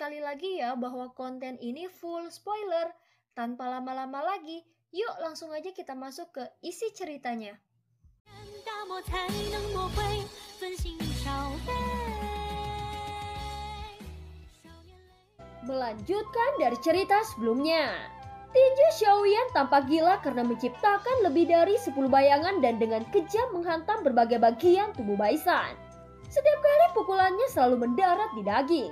sekali lagi ya bahwa konten ini full spoiler. Tanpa lama-lama lagi, yuk langsung aja kita masuk ke isi ceritanya. Melanjutkan dari cerita sebelumnya. Tinju Xiaoyan tampak gila karena menciptakan lebih dari 10 bayangan dan dengan kejam menghantam berbagai bagian tubuh Baisan. Setiap kali pukulannya selalu mendarat di daging.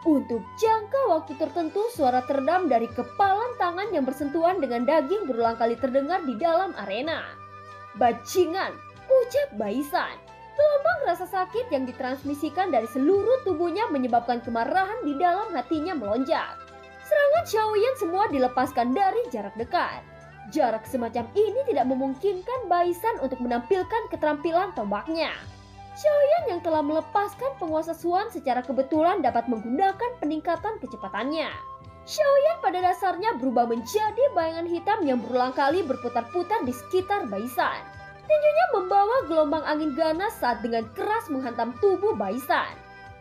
Untuk jangka waktu tertentu, suara teredam dari kepalan tangan yang bersentuhan dengan daging berulang kali terdengar di dalam arena. Bajingan, ucap Baisan. Gelombang rasa sakit yang ditransmisikan dari seluruh tubuhnya menyebabkan kemarahan di dalam hatinya melonjak. Serangan Xiaoyan semua dilepaskan dari jarak dekat. Jarak semacam ini tidak memungkinkan Baisan untuk menampilkan keterampilan tombaknya. Xiaoyan yang telah melepaskan penguasa Xuan secara kebetulan dapat menggunakan peningkatan kecepatannya. Xiaoyan pada dasarnya berubah menjadi bayangan hitam yang berulang kali berputar-putar di sekitar Baisan. Tinjunya membawa gelombang angin ganas saat dengan keras menghantam tubuh Baisan,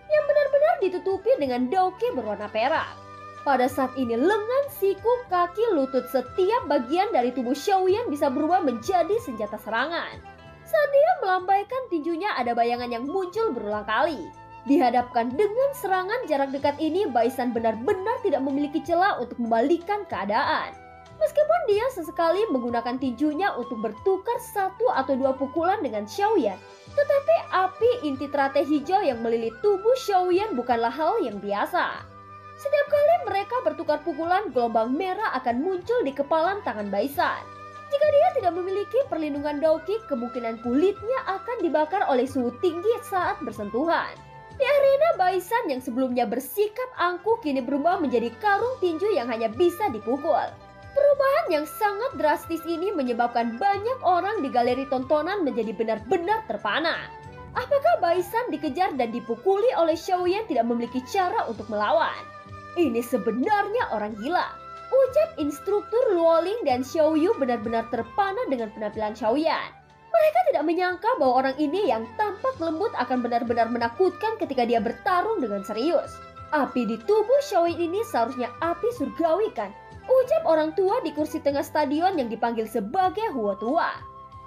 yang benar-benar ditutupi dengan daoke berwarna perak. Pada saat ini lengan, siku, kaki, lutut, setiap bagian dari tubuh Xiaoyan bisa berubah menjadi senjata serangan. Saat dia melambaikan tinjunya, ada bayangan yang muncul berulang kali. Dihadapkan dengan serangan jarak dekat ini, Baisan benar-benar tidak memiliki celah untuk membalikkan keadaan. Meskipun dia sesekali menggunakan tinjunya untuk bertukar satu atau dua pukulan dengan Xiaoyan, tetapi api inti teratai hijau yang melilit tubuh Xiaoyan bukanlah hal yang biasa. Setiap kali mereka bertukar pukulan, gelombang merah akan muncul di kepalan tangan Baisan. Jika dia tidak memiliki perlindungan daoki, kemungkinan kulitnya akan dibakar oleh suhu tinggi saat bersentuhan. Di arena, Baisan yang sebelumnya bersikap angkuh kini berubah menjadi karung tinju yang hanya bisa dipukul. Perubahan yang sangat drastis ini menyebabkan banyak orang di galeri tontonan menjadi benar-benar terpana. Apakah Baisan dikejar dan dipukuli oleh Xiaoyan tidak memiliki cara untuk melawan? Ini sebenarnya orang gila, ucap instruktur Luoling, dan Xiaoyu benar-benar terpana dengan penampilan Xiaoyan. Mereka tidak menyangka bahwa orang ini yang tampak lembut akan benar-benar menakutkan ketika dia bertarung dengan serius. Api di tubuh Xiaoyan ini seharusnya api surgawi kan? Ucap orang tua di kursi tengah stadion yang dipanggil sebagai Huo Tua.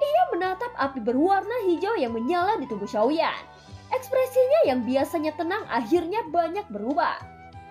Ia menatap api berwarna hijau yang menyala di tubuh Xiaoyan. Ekspresinya yang biasanya tenang akhirnya banyak berubah.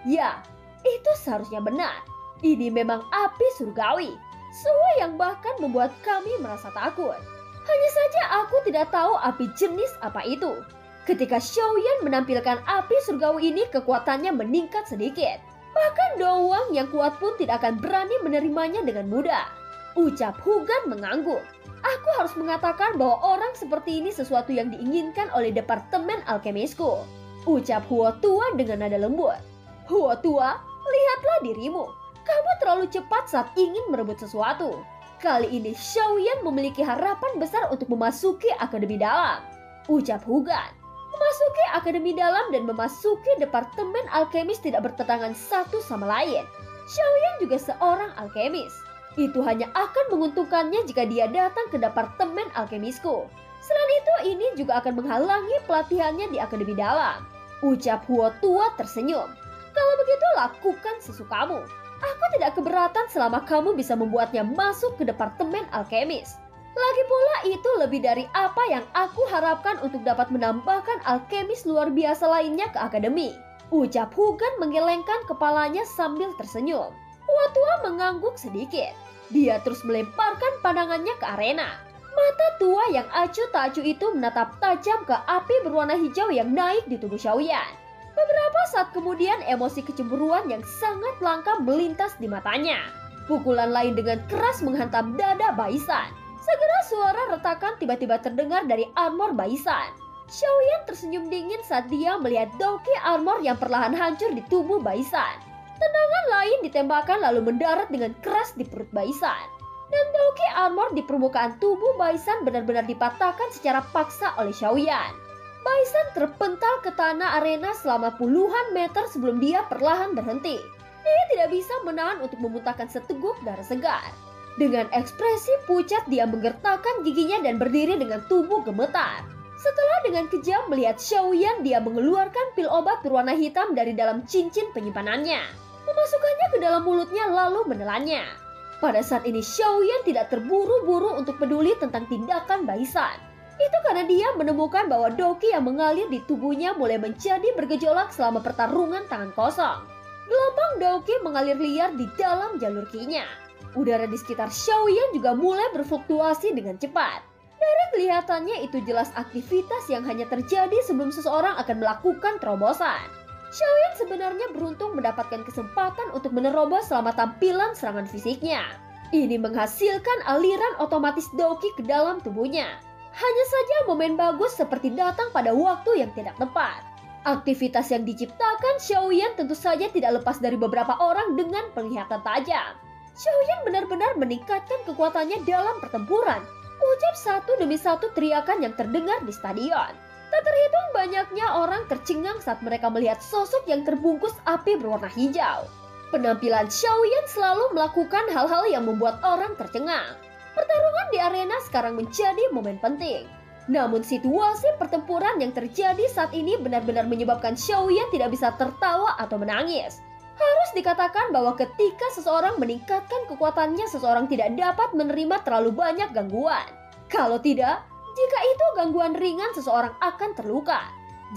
Ya, itu seharusnya benar. Ini memang api surgawi, suhu yang bahkan membuat kami merasa takut. Hanya saja aku tidak tahu api jenis apa itu. Ketika Xiaoyan menampilkan api surgawi ini, kekuatannya meningkat sedikit. Bahkan Dowang yang kuat pun tidak akan berani menerimanya dengan mudah. Ucap Hugan mengangguk. Aku harus mengatakan bahwa orang seperti ini sesuatu yang diinginkan oleh Departemen Alkemisku. Ucap Huo Tua dengan nada lembut. Huo Tua, lihatlah dirimu. Kamu terlalu cepat saat ingin merebut sesuatu. Kali ini Xiaoyan memiliki harapan besar untuk memasuki Akademi Dalam. Ucap Hugan. Memasuki Akademi Dalam dan memasuki Departemen Alkemis tidak bertentangan satu sama lain. Xiaoyan juga seorang alkemis. Itu hanya akan menguntungkannya jika dia datang ke Departemen Alkemisku. Selain itu, ini juga akan menghalangi pelatihannya di Akademi Dalam. Ucap Huo Tua tersenyum. Kalau begitu, lakukan sesukamu. Aku tidak keberatan selama kamu bisa membuatnya masuk ke Departemen Alkemis. Lagi pula itu lebih dari apa yang aku harapkan untuk dapat menambahkan alkemis luar biasa lainnya ke akademi. Ucap Hugan menggelengkan kepalanya sambil tersenyum. Huo Tua mengangguk sedikit. Dia terus melemparkan pandangannya ke arena. Mata tua yang acuh tak acuh itu menatap tajam ke api berwarna hijau yang naik di tubuh Xiaoyan. Beberapa saat kemudian emosi kecemburuan yang sangat langka melintas di matanya. Pukulan lain dengan keras menghantam dada Baisan. Segera suara retakan tiba-tiba terdengar dari armor Baisan. Xiaoyan tersenyum dingin saat dia melihat daoke armor yang perlahan hancur di tubuh Baisan. Tendangan lain ditembakkan lalu mendarat dengan keras di perut Baisan. Dan daoke armor di permukaan tubuh Baisan benar-benar dipatahkan secara paksa oleh Xiaoyan. Baisan terpental ke tanah arena selama puluhan meter sebelum dia perlahan berhenti. Dia tidak bisa menahan untuk memuntahkan seteguk darah segar. Dengan ekspresi pucat dia menggertakkan giginya dan berdiri dengan tubuh gemetar. Setelah dengan kejam melihat Xiaoyan, dia mengeluarkan pil obat berwarna hitam dari dalam cincin penyimpanannya, memasukkannya ke dalam mulutnya lalu menelannya. Pada saat ini Xiaoyan tidak terburu-buru untuk peduli tentang tindakan Baisan. Itu karena dia menemukan bahwa doki yang mengalir di tubuhnya mulai menjadi bergejolak selama pertarungan tangan kosong. Gelombang doki mengalir liar di dalam jalur ki-nya. Udara di sekitar Xiaoyan juga mulai berfluktuasi dengan cepat. Dari kelihatannya itu jelas aktivitas yang hanya terjadi sebelum seseorang akan melakukan terobosan. Xiaoyan sebenarnya beruntung mendapatkan kesempatan untuk menerobos selama tampilan serangan fisiknya. Ini menghasilkan aliran otomatis doki ke dalam tubuhnya. Hanya saja momen bagus seperti datang pada waktu yang tidak tepat. Aktivitas yang diciptakan Xiaoyan tentu saja tidak lepas dari beberapa orang dengan penglihatan tajam. Xiaoyan benar-benar meningkatkan kekuatannya dalam pertempuran. Ucap satu demi satu teriakan yang terdengar di stadion. Tak terhitung banyaknya orang tercengang saat mereka melihat sosok yang terbungkus api berwarna hijau. Penampilan Xiaoyan selalu melakukan hal-hal yang membuat orang tercengang. Pertarungan di arena sekarang menjadi momen penting. Namun situasi pertempuran yang terjadi saat ini benar-benar menyebabkan Xiaoyan tidak bisa tertawa atau menangis. Harus dikatakan bahwa ketika seseorang meningkatkan kekuatannya, seseorang tidak dapat menerima terlalu banyak gangguan. Kalau tidak, jika itu gangguan ringan, seseorang akan terluka.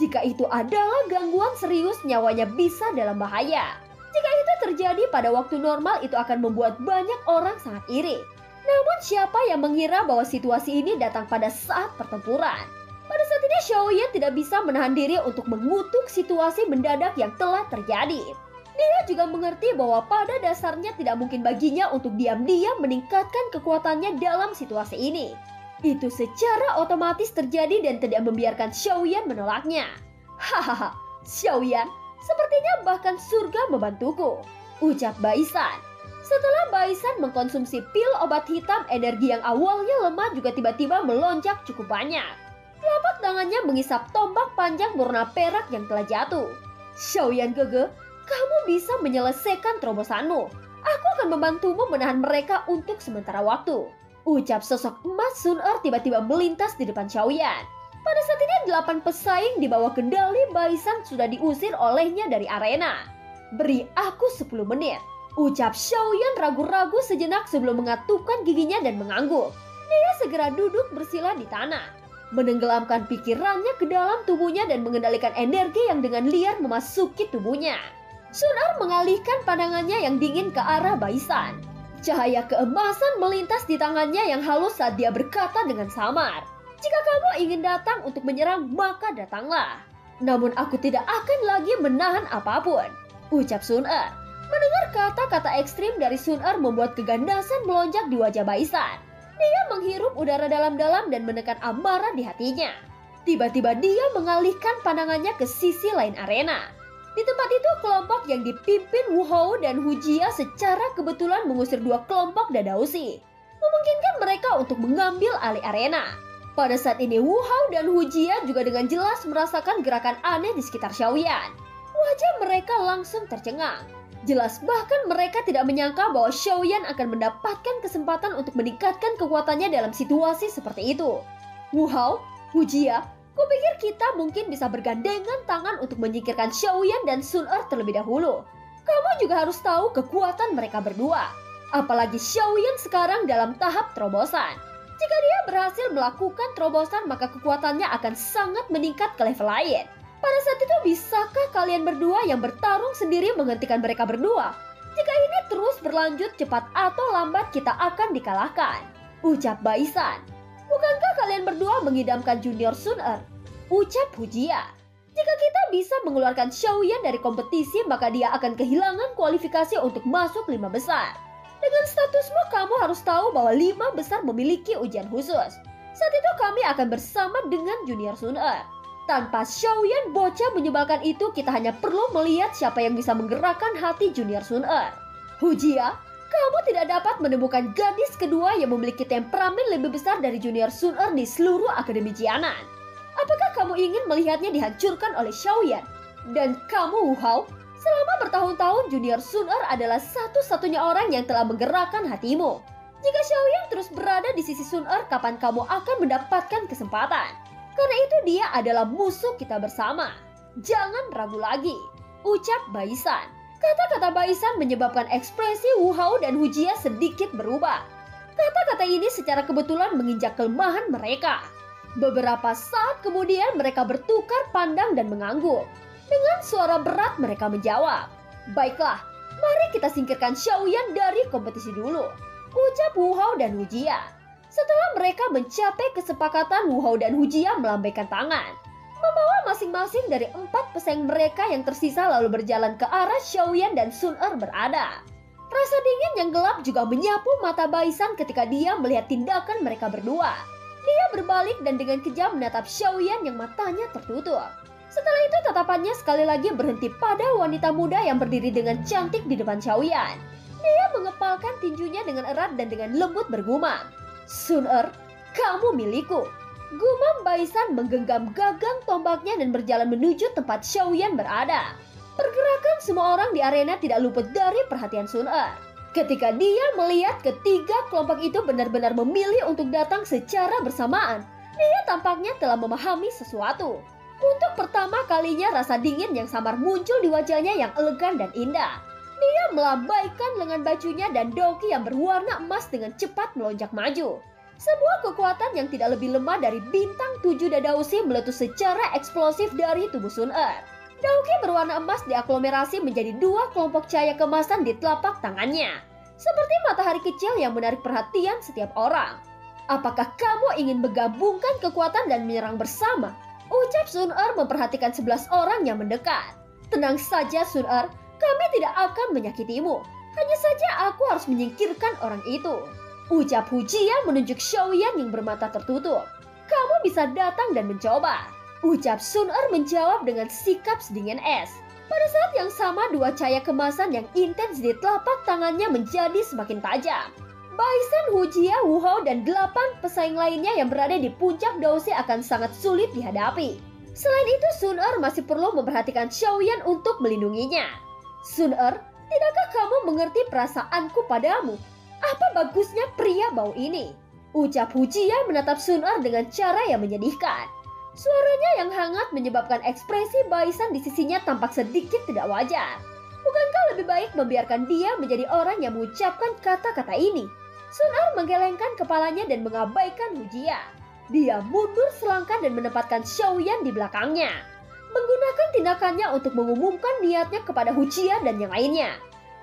Jika itu adalah gangguan serius, nyawanya bisa dalam bahaya. Jika itu terjadi pada waktu normal, itu akan membuat banyak orang sangat iri. Namun siapa yang mengira bahwa situasi ini datang pada saat pertempuran? Pada saat ini Xiaoyan tidak bisa menahan diri untuk mengutuk situasi mendadak yang telah terjadi. Dia juga mengerti bahwa pada dasarnya tidak mungkin baginya untuk diam-diam meningkatkan kekuatannya dalam situasi ini. Itu secara otomatis terjadi dan tidak membiarkan Xiaoyan menolaknya. Hahaha, Xiaoyan, sepertinya bahkan surga membantuku, ucap Baisan. Setelah Baisan mengkonsumsi pil obat hitam, energi yang awalnya lemah juga tiba-tiba melonjak cukup banyak. Telapak tangannya mengisap tombak panjang berwarna perak yang telah jatuh. Xiaoyan Gege, kamu bisa menyelesaikan terobosanmu. Aku akan membantumu menahan mereka untuk sementara waktu, ucap sosok emas Sun Er tiba-tiba melintas di depan Xiaoyan. Pada saat ini 8 pesaing di bawah kendali Baisan sudah diusir olehnya dari arena. Beri aku 10 menit, ucap Xiaoyan ragu-ragu sejenak sebelum mengatupkan giginya dan mengangguk. Dia segera duduk bersila di tanah, menenggelamkan pikirannya ke dalam tubuhnya dan mengendalikan energi yang dengan liar memasuki tubuhnya. Sun Er mengalihkan pandangannya yang dingin ke arah Baisan. Cahaya keemasan melintas di tangannya yang halus saat dia berkata dengan samar, "Jika kamu ingin datang untuk menyerang, maka datanglah. Namun aku tidak akan lagi menahan apapun," ucap Sun Er. Mendengar kata-kata ekstrim dari Sun Er membuat kegandasan melonjak di wajah Baisan. Dia menghirup udara dalam-dalam dan menekan amarah di hatinya. Tiba-tiba dia mengalihkan pandangannya ke sisi lain arena. Di tempat itu kelompok yang dipimpin Wu Hao dan Hu Jia secara kebetulan mengusir 2 kelompok Dadausi, memungkinkan mereka untuk mengambil alih arena. Pada saat ini Wu Hao dan Hu Jia juga dengan jelas merasakan gerakan aneh di sekitar Xiaoyan. Wajah mereka langsung tercengang. Jelas bahkan mereka tidak menyangka bahwa Xiaoyan akan mendapatkan kesempatan untuk meningkatkan kekuatannya dalam situasi seperti itu. Wu Hao, Hu Jia, kupikir kita mungkin bisa bergandengan tangan untuk menyingkirkan Xiaoyan dan Sun Er terlebih dahulu. Kamu juga harus tahu kekuatan mereka berdua. Apalagi Xiaoyan sekarang dalam tahap terobosan. Jika dia berhasil melakukan terobosan, maka kekuatannya akan sangat meningkat ke level lain. Pada saat itu bisakah kalian berdua yang bertarung sendiri menghentikan mereka berdua? Jika ini terus berlanjut, cepat atau lambat kita akan dikalahkan, ucap Baisan. Bukankah kalian berdua mengidamkan junior Sun Er? Ucap Hu Jia. Jika kita bisa mengeluarkan Xiaoyan dari kompetisi, maka dia akan kehilangan kualifikasi untuk masuk 5 besar. Dengan statusmu, kamu harus tahu bahwa 5 besar memiliki ujian khusus. Saat itu kami akan bersama dengan junior Sun Er. Tanpa Xiaoyan bocah menyebalkan itu, kita hanya perlu melihat siapa yang bisa menggerakkan hati junior Sun Er. Hu Jia, kamu tidak dapat menemukan gadis kedua yang memiliki temperamen lebih besar dari junior Sun Er di seluruh Akademi Jianan. Apakah kamu ingin melihatnya dihancurkan oleh Xiaoyan? Dan kamu Wu Hao, selama bertahun-tahun junior Sun Er adalah satu-satunya orang yang telah menggerakkan hatimu. Jika Xiaoyan terus berada di sisi Sun Er, kapan kamu akan mendapatkan kesempatan? Karena itu dia adalah musuh kita bersama. Jangan ragu lagi, ucap Baisan. Kata-kata Baisan menyebabkan ekspresi Wu Hao dan Hu Jia sedikit berubah. Kata-kata ini secara kebetulan menginjak kelemahan mereka. Beberapa saat kemudian mereka bertukar pandang dan mengangguk. Dengan suara berat mereka menjawab, "Baiklah, mari kita singkirkan Xiaoyan dari kompetisi dulu," ucap Wu Hao dan Hu Jia. Setelah mereka mencapai kesepakatan, Wu Hao dan Hu Jia melambaikan tangan, membawa masing-masing dari 4 pesaing mereka yang tersisa lalu berjalan ke arah Xiaoyan dan Sun Er berada. Rasa dingin yang gelap juga menyapu mata Baisan ketika dia melihat tindakan mereka berdua. Dia berbalik dan dengan kejam menatap Xiaoyan yang matanya tertutup. Setelah itu tatapannya sekali lagi berhenti pada wanita muda yang berdiri dengan cantik di depan Xiaoyan. Dia mengepalkan tinjunya dengan erat dan dengan lembut bergumam, "Sun Er, kamu milikku." Gumam Baisan menggenggam gagang tombaknya dan berjalan menuju tempat Xiaoyan berada. Pergerakan semua orang di arena tidak luput dari perhatian Sun Er. Ketika dia melihat ketiga kelompok itu benar-benar memilih untuk datang secara bersamaan, dia tampaknya telah memahami sesuatu. Untuk pertama kalinya rasa dingin yang samar muncul di wajahnya yang elegan dan indah. Dia melambaikan lengan bajunya dan doki yang berwarna emas dengan cepat melonjak maju. Sebuah kekuatan yang tidak lebih lemah dari bintang 7 Dadausi meletus secara eksplosif dari tubuh Sun Er. Doki berwarna emas diaglomerasi menjadi 2 kelompok cahaya kemasan di telapak tangannya. Seperti matahari kecil yang menarik perhatian setiap orang. "Apakah kamu ingin menggabungkan kekuatan dan menyerang bersama?" ucap Sun Er memperhatikan 11 orang yang mendekat. "Tenang saja Sun Er, kami tidak akan menyakitimu. Hanya saja aku harus menyingkirkan orang itu," ucap Hu Jia menunjuk Xiaoyan yang bermata tertutup. "Kamu bisa datang dan mencoba," ucap Sun Er menjawab dengan sikap sedingin es. Pada saat yang sama 2 cahaya kemasan yang intens di telapak tangannya menjadi semakin tajam. Baisan, Hu Jia, Wu Hao, dan 8 pesaing lainnya yang berada di puncak Daoshe akan sangat sulit dihadapi. Selain itu, Sun Er masih perlu memperhatikan Xiaoyan untuk melindunginya. "Sun Er, tidakkah kamu mengerti perasaanku padamu? Apa bagusnya pria bau ini?" ucap Hu Jia menatap Sun Er dengan cara yang menyedihkan. Suaranya yang hangat menyebabkan ekspresi Baisan di sisinya tampak sedikit tidak wajar. Bukankah lebih baik membiarkan dia menjadi orang yang mengucapkan kata-kata ini? Sun Er menggelengkan kepalanya dan mengabaikan Hu Jia. Dia mundur selangkah dan menempatkan Xiaoyan di belakangnya, menggunakan tindakannya untuk mengumumkan niatnya kepada Hu Jia dan yang lainnya.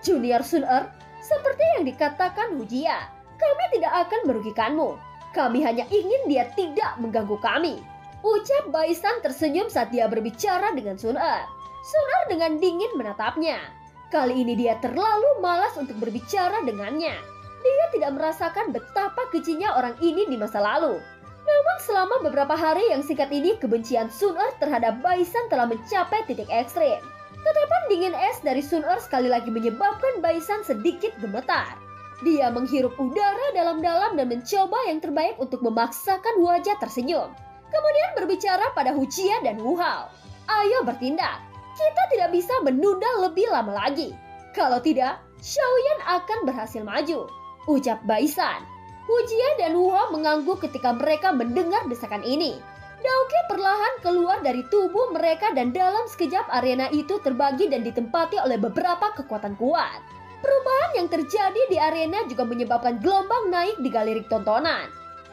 "Junior Sun Er, seperti yang dikatakan Hu Jia, kami tidak akan merugikanmu. Kami hanya ingin dia tidak mengganggu kami," ucap Baisan tersenyum saat dia berbicara dengan Sun Er. Sun Er dengan dingin menatapnya. Kali ini dia terlalu malas untuk berbicara dengannya. Dia tidak merasakan betapa kejinya orang ini di masa lalu. Namun selama beberapa hari yang singkat ini, kebencian Sun Er terhadap Baisan telah mencapai titik ekstrim. Tatapan dingin es dari Sun Er sekali lagi menyebabkan Baisan sedikit gemetar. Dia menghirup udara dalam-dalam dan mencoba yang terbaik untuk memaksakan wajah tersenyum. Kemudian berbicara pada Hu Jia dan Wu Hao. "Ayo bertindak. Kita tidak bisa menunda lebih lama lagi. Kalau tidak, Xiaoyan akan berhasil maju," ucap Baisan. Hu Jia dan Wu Hao mengangguk ketika mereka mendengar desakan ini. Daoke perlahan keluar dari tubuh mereka dan dalam sekejap arena itu terbagi dan ditempati oleh beberapa kekuatan kuat. Perubahan yang terjadi di arena juga menyebabkan gelombang naik di galeri tontonan.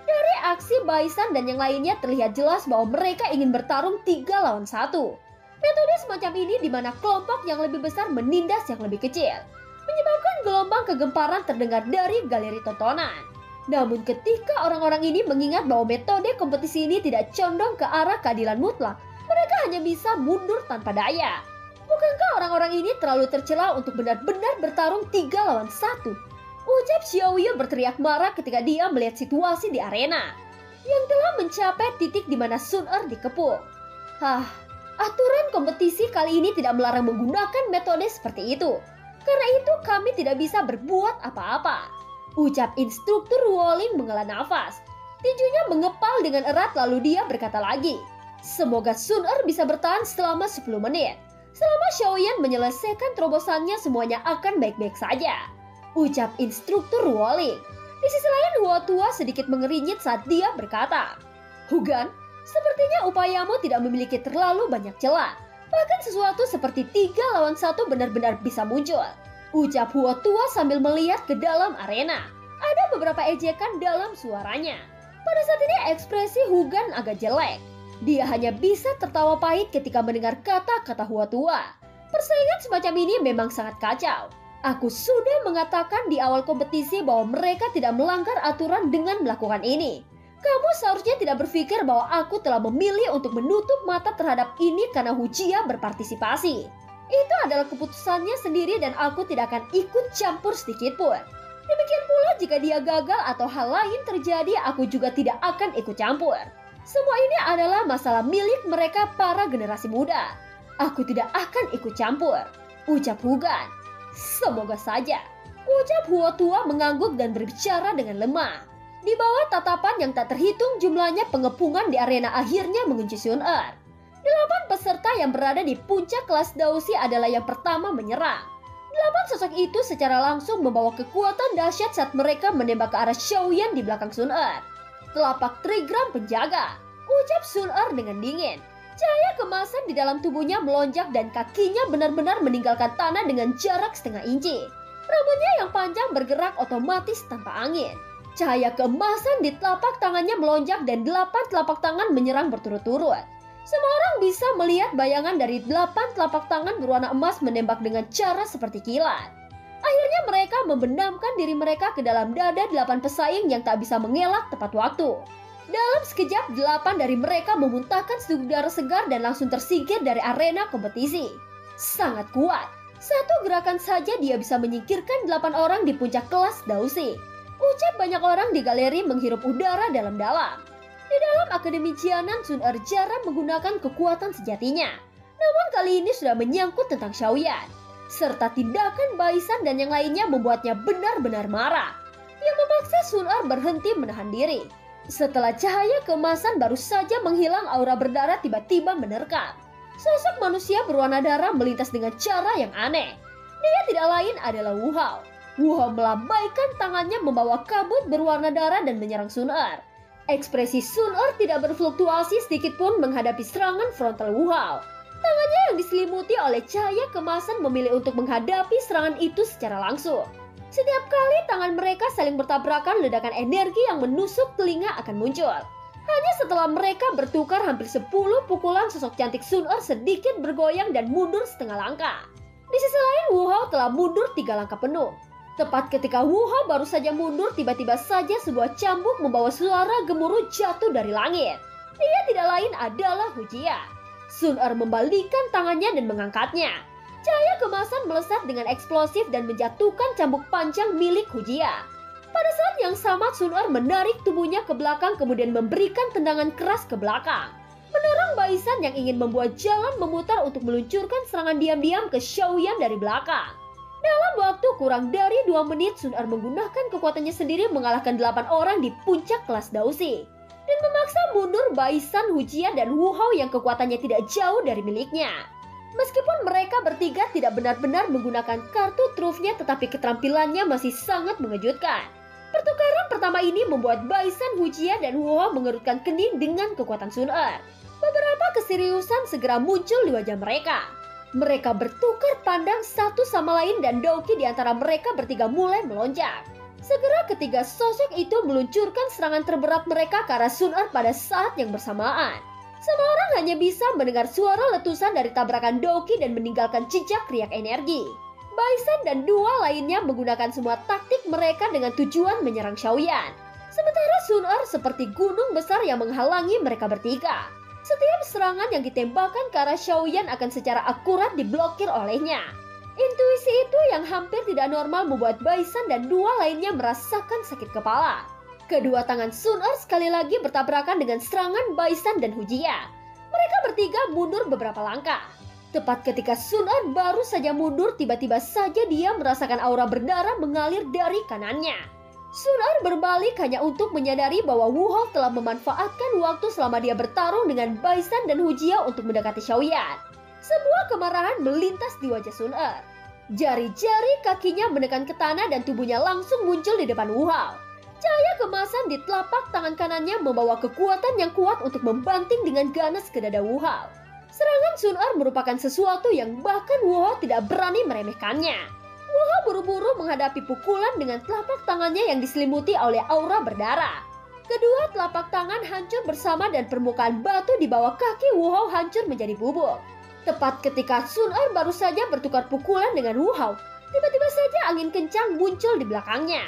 Dari aksi Baisan dan yang lainnya terlihat jelas bahwa mereka ingin bertarung 3 lawan 1. Metode semacam ini di mana kelompok yang lebih besar menindas yang lebih kecil, menyebabkan gelombang kegemparan terdengar dari galeri tontonan. Namun ketika orang-orang ini mengingat bahwa metode kompetisi ini tidak condong ke arah keadilan mutlak, mereka hanya bisa mundur tanpa daya. Bukankah orang-orang ini terlalu tercela untuk benar-benar bertarung 3 lawan 1? Ucap Xiaoyu berteriak marah ketika dia melihat situasi di arena yang telah mencapai titik di mana Sun Er dikepung. Aturan kompetisi kali ini tidak melarang menggunakan metode seperti itu. Karena itu kami tidak bisa berbuat apa-apa, ucap instruktur Wuling menghela nafas. Tinjunya mengepal dengan erat lalu dia berkata lagi, "Semoga Sun Er bisa bertahan selama 10 menit. Selama Xiaoyan menyelesaikan terobosannya semuanya akan baik-baik saja," ucap instruktur Wuling. Di sisi lain Hua Tua sedikit mengerinyit saat dia berkata, "Hugan, Sepertinya upayamu tidak memiliki terlalu banyak celah. Bahkan sesuatu seperti 3 lawan 1 benar-benar bisa muncul. Ucap Hua Tua sambil melihat ke dalam arena. Ada beberapa ejekan dalam suaranya. Pada saat ini ekspresi Hugan agak jelek. Dia hanya bisa tertawa pahit ketika mendengar kata-kata Hua Tua. Persaingan semacam ini memang sangat kacau. Aku sudah mengatakan di awal kompetisi bahwa mereka tidak melanggar aturan dengan melakukan ini. Kamu seharusnya tidak berpikir bahwa aku telah memilih untuk menutup mata terhadap ini karena Hujia berpartisipasi. Itu adalah keputusannya sendiri dan aku tidak akan ikut campur sedikit pun. Demikian pula jika dia gagal atau hal lain terjadi, aku juga tidak akan ikut campur. Semua ini adalah masalah milik mereka para generasi muda. Aku tidak akan ikut campur, ucap Hugan. Semoga saja. Ucap Hua Tua mengangguk dan berbicara dengan lemah. Di bawah tatapan yang tak terhitung jumlahnya, pengepungan di arena akhirnya mengunci Sun Er. 8 peserta yang berada di puncak kelas Dausi adalah yang pertama menyerang. 8 sosok itu secara langsung membawa kekuatan dahsyat saat mereka menembak ke arah Xiaoyan di belakang Sun Er. Telapak trigram penjaga, ucap Sun Er dengan dingin. Cahaya kemasan di dalam tubuhnya melonjak dan kakinya benar-benar meninggalkan tanah dengan jarak setengah inci. Rambutnya yang panjang bergerak otomatis tanpa angin. Cahaya keemasan di telapak tangannya melonjak dan 8 telapak tangan menyerang berturut-turut. Semua orang bisa melihat bayangan dari 8 telapak tangan berwarna emas menembak dengan cara seperti kilat. Akhirnya mereka membenamkan diri mereka ke dalam dada 8 pesaing yang tak bisa mengelak tepat waktu. Dalam sekejap 8 dari mereka memuntahkan udara segar dan langsung tersingkir dari arena kompetisi. Sangat kuat. Satu gerakan saja dia bisa menyingkirkan 8 orang di puncak kelas Dausi. Ucap banyak orang di galeri menghirup udara dalam-dalam. Di dalam Akademi Jianan, Sun Er jarang menggunakan kekuatan sejatinya. Namun kali ini sudah menyangkut tentang Xiaoyan. Serta tindakan Baisan dan yang lainnya membuatnya benar-benar marah. Yang memaksa Sun Er berhenti menahan diri. Setelah cahaya keemasan baru saja menghilang, aura berdarah tiba-tiba menerkam. Sosok manusia berwarna darah melintas dengan cara yang aneh. Dia tidak lain adalah Wu Hao. Wu Hao melambaikan tangannya membawa kabut berwarna darah dan menyerang Sun Er. Ekspresi Sun Er tidak berfluktuasi sedikit pun menghadapi serangan frontal Wu Hao. Tangannya yang diselimuti oleh cahaya kemasan memilih untuk menghadapi serangan itu secara langsung. Setiap kali tangan mereka saling bertabrakan, ledakan energi yang menusuk telinga akan muncul. Hanya setelah mereka bertukar hampir 10 pukulan, sosok cantik Sun Er sedikit bergoyang dan mundur setengah langkah. Di sisi lain, Wu Hao telah mundur 3 langkah penuh. Tepat ketika Wu Hao baru saja mundur, tiba-tiba saja sebuah cambuk membawa suara gemuruh jatuh dari langit. Dia tidak lain adalah Hujia. Sun Er membalikkan tangannya dan mengangkatnya. Cahaya kemasan melesat dengan eksplosif dan menjatuhkan cambuk panjang milik Hujia. Pada saat yang sama, Sun Er menarik tubuhnya ke belakang kemudian memberikan tendangan keras ke belakang. Mendorong Baisan yang ingin membuat jalan memutar untuk meluncurkan serangan diam-diam ke Xiaoyan dari belakang. Dalam waktu kurang dari 2 menit, Sun Er menggunakan kekuatannya sendiri mengalahkan 8 orang di puncak kelas Dausi. Dan memaksa mundur Baisan, Hujia, dan Wu Hao yang kekuatannya tidak jauh dari miliknya. Meskipun mereka bertiga tidak benar-benar menggunakan kartu trufnya, tetapi keterampilannya masih sangat mengejutkan. Pertukaran pertama ini membuat Baisan, Hujia, dan Wu Hao mengerutkan kening dengan kekuatan Sun Er. Beberapa keseriusan segera muncul di wajah mereka. Mereka bertukar pandang satu sama lain dan Doki di antara mereka bertiga mulai melonjak. Segera ketiga sosok itu meluncurkan serangan terberat mereka ke arah Sun Er pada saat yang bersamaan. Semua orang hanya bisa mendengar suara letusan dari tabrakan Doki dan meninggalkan jejak riak energi. Baisan dan 2 lainnya menggunakan semua taktik mereka dengan tujuan menyerang Xiaoyan. Sementara Sun Er seperti gunung besar yang menghalangi mereka bertiga. Setiap serangan yang ditembakkan ke arah Xiaoyan akan secara akurat diblokir olehnya. Intuisi itu yang hampir tidak normal membuat Baisan dan 2 lainnya merasakan sakit kepala. Kedua tangan Sun Er sekali lagi bertabrakan dengan serangan Baisan dan Hujia. Mereka bertiga mundur beberapa langkah. Tepat ketika Sun Er baru saja mundur, tiba-tiba saja dia merasakan aura berdarah mengalir dari kanannya. Sun Er berbalik hanya untuk menyadari bahwa Wu Hao telah memanfaatkan waktu selama dia bertarung dengan Baisan dan Hujia untuk mendekati Xiaoyan. Sebuah kemarahan melintas di wajah Sun Er. Jari-jari kakinya menekan ke tanah dan tubuhnya langsung muncul di depan Wu Hao. Cahaya kemasan di telapak tangan kanannya membawa kekuatan yang kuat untuk membanting dengan ganas ke dada Wu Hao. Serangan Sun Er merupakan sesuatu yang bahkan Wu Hao tidak berani meremehkannya. Wu Hao buru-buru menghadapi pukulan dengan telapak tangannya yang diselimuti oleh aura berdarah. Kedua telapak tangan hancur bersama dan permukaan batu di bawah kaki Wu Hao hancur menjadi bubuk. Tepat ketika Sun Er baru saja bertukar pukulan dengan Wu Hao, tiba-tiba saja angin kencang muncul di belakangnya.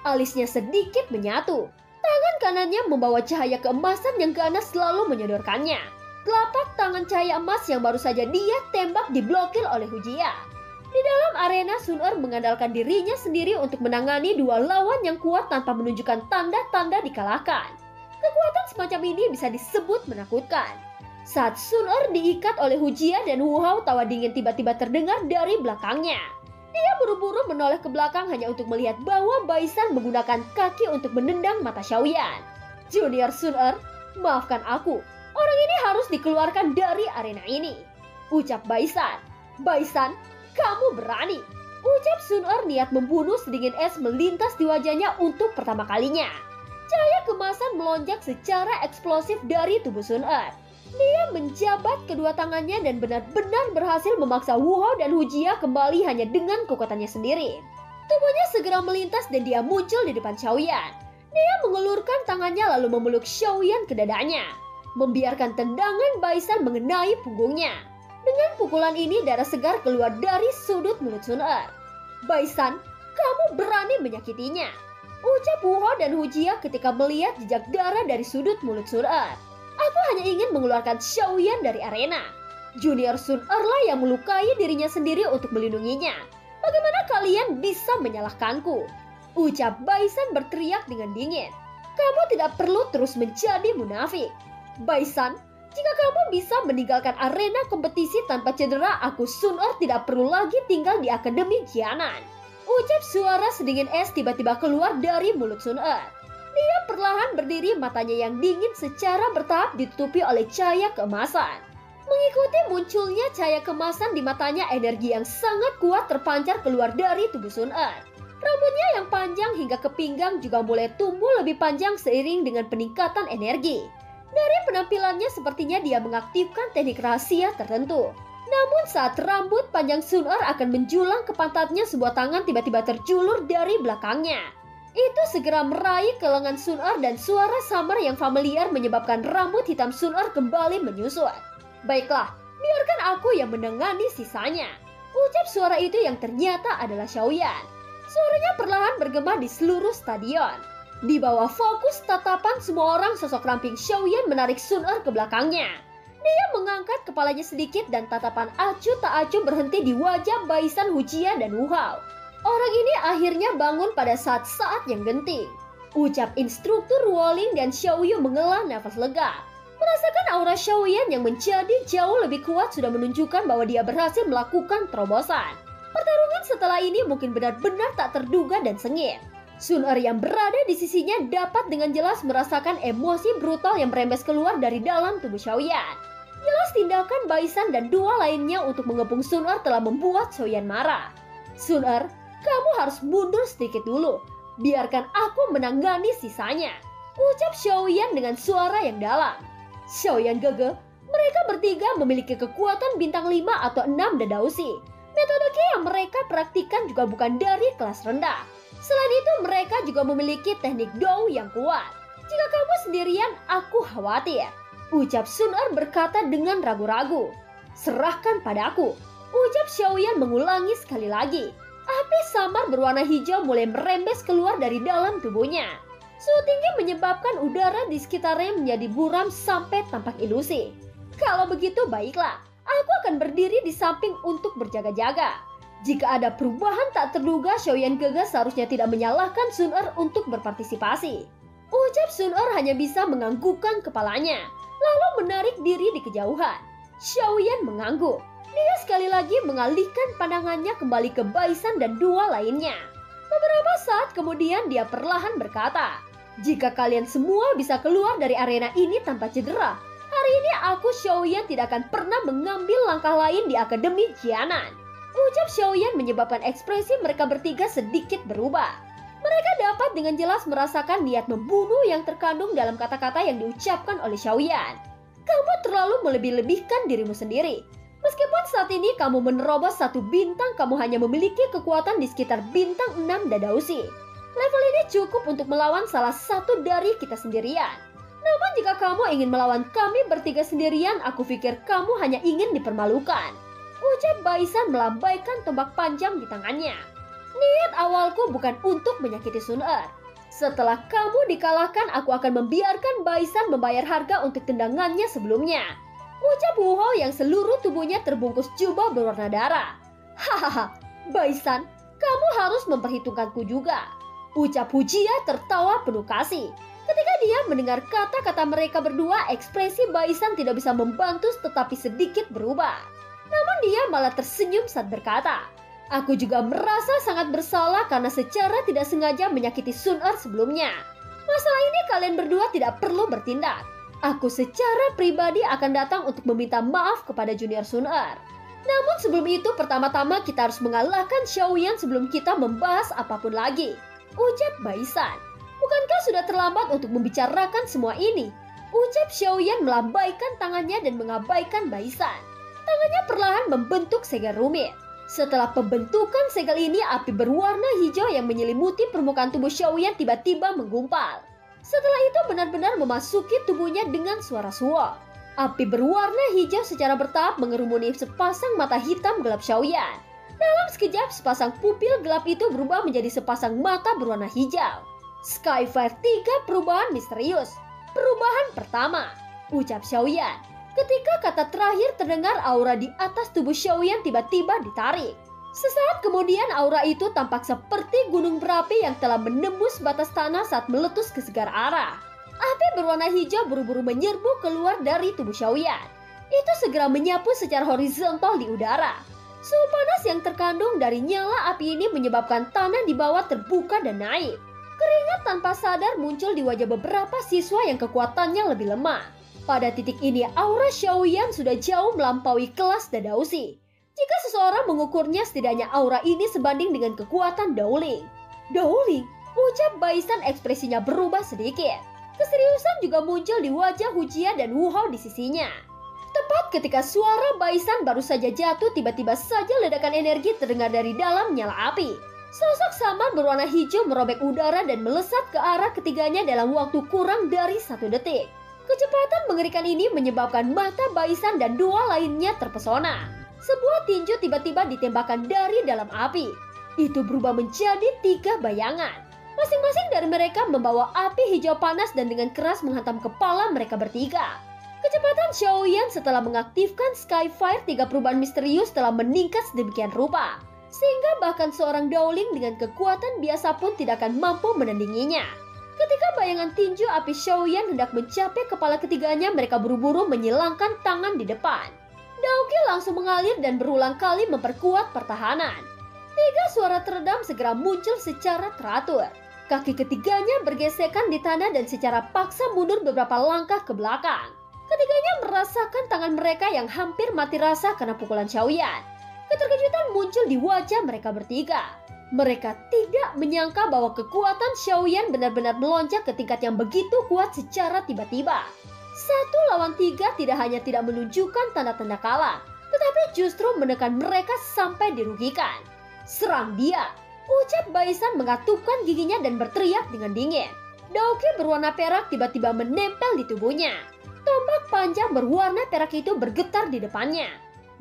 Alisnya sedikit menyatu. Tangan kanannya membawa cahaya keemasan yang ganas selalu menyodorkannya. Telapak tangan cahaya emas yang baru saja dia tembak diblokir oleh Hu Jia. Di dalam arena, Sun Er mengandalkan dirinya sendiri untuk menangani dua lawan yang kuat tanpa menunjukkan tanda-tanda dikalahkan. Kekuatan semacam ini bisa disebut menakutkan. Saat Sun Er diikat oleh Hu Jia dan Wu Hao, tawa dingin tiba-tiba terdengar dari belakangnya. Dia buru-buru menoleh ke belakang hanya untuk melihat bahwa Baisan menggunakan kaki untuk menendang mata Xiaoyan. Junior Sun Er, maafkan aku. Orang ini harus dikeluarkan dari arena ini, ucap Baisan. Baisan, kamu berani. Ucap Sun Er niat membunuh sedingin es melintas di wajahnya untuk pertama kalinya. Cahaya kemasan melonjak secara eksplosif dari tubuh Sun Er. Dia menjabat kedua tangannya dan benar-benar berhasil memaksa Wu Hao dan Hu Jia kembali hanya dengan kekuatannya sendiri. Tubuhnya segera melintas dan dia muncul di depan Xiaoyan. Dia mengulurkan tangannya lalu memeluk Xiaoyan ke dadanya, membiarkan tendangan Baisan mengenai punggungnya. Dengan pukulan ini darah segar keluar dari sudut mulut Sun Er. Baisan, kamu berani menyakitinya, ucap Wu Hao dan Hu Jia ketika melihat jejak darah dari sudut mulut Sun Er. Aku hanya ingin mengeluarkan Xiaoyan dari arena. Junior Sun Er lah yang melukai dirinya sendiri untuk melindunginya. Bagaimana kalian bisa menyalahkanku? Ucap Baisan berteriak dengan dingin. Kamu tidak perlu terus menjadi munafik. Baisan, jika kamu bisa meninggalkan arena kompetisi tanpa cedera, aku Sun Er tidak perlu lagi tinggal di Akademi Jianan. Ucap suara sedingin es tiba-tiba keluar dari mulut Sun Er. Dia perlahan berdiri, matanya yang dingin secara bertahap ditutupi oleh cahaya keemasan. Mengikuti munculnya cahaya keemasan di matanya, energi yang sangat kuat terpancar keluar dari tubuh Sun Er. Rambutnya yang panjang hingga ke pinggang juga mulai tumbuh lebih panjang seiring dengan peningkatan energi. Dari penampilannya sepertinya dia mengaktifkan teknik rahasia tertentu. Namun saat rambut panjang Sun Er akan menjulang ke pantatnya, sebuah tangan tiba-tiba terjulur dari belakangnya. Itu segera meraih ke lengan Sun Er dan suara samar yang familiar menyebabkan rambut hitam Sun Er kembali menyusut. Baiklah, biarkan aku yang menangani sisanya, ucap suara itu yang ternyata adalah Xiaoyan. Suaranya perlahan bergema di seluruh stadion. Di bawah fokus tatapan semua orang, sosok ramping Xiaoyan menarik Sun Er ke belakangnya. Dia mengangkat kepalanya sedikit dan tatapan acuh tak acuh berhenti di wajah Baisan, Hu Jia, dan Wu Hao. Orang ini akhirnya bangun pada saat-saat yang genting. Ucap instruktur Ruoling dan Xiaoyu menghela nafas lega. Merasakan aura Xiaoyan yang menjadi jauh lebih kuat sudah menunjukkan bahwa dia berhasil melakukan terobosan. Pertarungan setelah ini mungkin benar-benar tak terduga dan sengit. Sun Er yang berada di sisinya dapat dengan jelas merasakan emosi brutal yang merembes keluar dari dalam tubuh Xiaoyan. Jelas tindakan Baisan dan dua lainnya untuk mengepung Sun Er telah membuat Xiaoyan marah. Sun Er, kamu harus mundur sedikit dulu. Biarkan aku menangani sisanya, ucap Xiaoyan dengan suara yang dalam. Xiaoyan gege, mereka bertiga memiliki kekuatan bintang 5 atau 6 Dadausi. Metode Ki yang mereka praktikkan juga bukan dari kelas rendah. Selain itu mereka juga memiliki teknik Dou yang kuat. Jika kamu sendirian, aku khawatir, ucap Sun Er berkata dengan ragu-ragu. Serahkan padaku, ucap Xiaoyan mengulangi sekali lagi. Api samar berwarna hijau mulai merembes keluar dari dalam tubuhnya. Suhu tinggi menyebabkan udara di sekitarnya menjadi buram sampai tampak ilusi. Kalau begitu baiklah, aku akan berdiri di samping untuk berjaga-jaga. Jika ada perubahan tak terduga, Xiaoyan gege seharusnya tidak menyalahkan Sun Er untuk berpartisipasi. Ucap Sun Er hanya bisa menganggukkan kepalanya, lalu menarik diri di kejauhan. Xiaoyan mengangguk. Dia sekali lagi mengalihkan pandangannya kembali ke Baisan dan dua lainnya. Beberapa saat kemudian dia perlahan berkata, jika kalian semua bisa keluar dari arena ini tanpa cedera, hari ini aku Xiaoyan tidak akan pernah mengambil langkah lain di Akademi Jianan. Ucap Xiaoyan menyebabkan ekspresi mereka bertiga sedikit berubah. Mereka dapat dengan jelas merasakan niat membunuh yang terkandung dalam kata-kata yang diucapkan oleh Xiaoyan. Kamu terlalu melebih-lebihkan dirimu sendiri. Meskipun saat ini kamu menerobos 1 bintang, kamu hanya memiliki kekuatan di sekitar bintang 6 Dadausi. Level ini cukup untuk melawan salah satu dari kita sendirian. Namun jika kamu ingin melawan kami bertiga sendirian, aku pikir kamu hanya ingin dipermalukan. Ucap Baisan melambaikan tombak panjang di tangannya. Niat awalku bukan untuk menyakiti Sun Er. Setelah kamu dikalahkan, aku akan membiarkan Baisan membayar harga untuk tendangannya sebelumnya. Ucap Wu Hao yang seluruh tubuhnya terbungkus jubah berwarna darah. Hahaha, Baisan, kamu harus memperhitungkanku juga. Ucap Hujia tertawa penuh kasih. Ketika dia mendengar kata-kata mereka berdua, ekspresi Baisan tidak bisa membantu tetapi sedikit berubah. Namun dia malah tersenyum saat berkata, aku juga merasa sangat bersalah karena secara tidak sengaja menyakiti Sun Er sebelumnya. Masalah ini kalian berdua tidak perlu bertindak. Aku secara pribadi akan datang untuk meminta maaf kepada junior Sun Er. Namun sebelum itu pertama-tama kita harus mengalahkan Xiaoyan sebelum kita membahas apapun lagi. Ucap Baisan. Bukankah sudah terlambat untuk membicarakan semua ini? Ucap Xiaoyan melambaikan tangannya dan mengabaikan Baisan. Tangannya perlahan membentuk segel rumit. Setelah pembentukan segel ini, api berwarna hijau yang menyelimuti permukaan tubuh Xiaoyan tiba-tiba menggumpal. Setelah itu benar-benar memasuki tubuhnya dengan suara suo. Api berwarna hijau secara bertahap mengerumuni sepasang mata hitam gelap Xiaoyan. Dalam sekejap, sepasang pupil gelap itu berubah menjadi sepasang mata berwarna hijau. Skyfire 3 perubahan misterius. Perubahan pertama, ucap Xiaoyan. Ketika kata terakhir terdengar, aura di atas tubuh Xiaoyan tiba-tiba ditarik. Sesaat kemudian aura itu tampak seperti gunung berapi yang telah menembus batas tanah saat meletus ke segala arah. Api berwarna hijau buru-buru menyerbu keluar dari tubuh Xiaoyan. Itu segera menyapu secara horizontal di udara. Suhu panas yang terkandung dari nyala api ini menyebabkan tanah di bawah terbuka dan naik. Keringat tanpa sadar muncul di wajah beberapa siswa yang kekuatannya lebih lemah. Pada titik ini aura Xiaoyan sudah jauh melampaui kelas Dadausi. Jika seseorang mengukurnya, setidaknya aura ini sebanding dengan kekuatan Dowling. Dowling, ucap Baisan ekspresinya berubah sedikit. Keseriusan juga muncul di wajah Hujia dan Wu Hao di sisinya. Tepat ketika suara Baisan baru saja jatuh, tiba-tiba saja ledakan energi terdengar dari dalam nyala api. Sosok samar berwarna hijau merobek udara dan melesat ke arah ketiganya dalam waktu kurang dari 1 detik. Kecepatan mengerikan ini menyebabkan mata Baisan dan 2 lainnya terpesona. Sebuah tinju tiba-tiba ditembakkan dari dalam api. Itu berubah menjadi 3 bayangan. Masing-masing dari mereka membawa api hijau panas dan dengan keras menghantam kepala mereka bertiga. Kecepatan Xiaoyan setelah mengaktifkan Skyfire 3 perubahan misterius telah meningkat sedemikian rupa, sehingga bahkan seorang Dowling dengan kekuatan biasa pun tidak akan mampu menandinginya. Ketika bayangan tinju api Xiaoyan hendak mencapai kepala ketiganya, mereka buru-buru menyilangkan tangan di depan. Daoki langsung mengalir dan berulang kali memperkuat pertahanan. 3 suara teredam segera muncul secara teratur. Kaki ketiganya bergesekan di tanah dan secara paksa mundur beberapa langkah ke belakang. Ketiganya merasakan tangan mereka yang hampir mati rasa karena pukulan Xiaoyan. Keterkejutan muncul di wajah mereka bertiga. Mereka tidak menyangka bahwa kekuatan Xiaoyan benar-benar melonjak ke tingkat yang begitu kuat secara tiba-tiba. 1 lawan 3 tidak hanya tidak menunjukkan tanda-tanda kalah, tetapi justru menekan mereka sampai dirugikan. Serang dia, ucap Baisan mengatupkan giginya dan berteriak dengan dingin. Daoki berwarna perak tiba-tiba menempel di tubuhnya. Tombak panjang berwarna perak itu bergetar di depannya.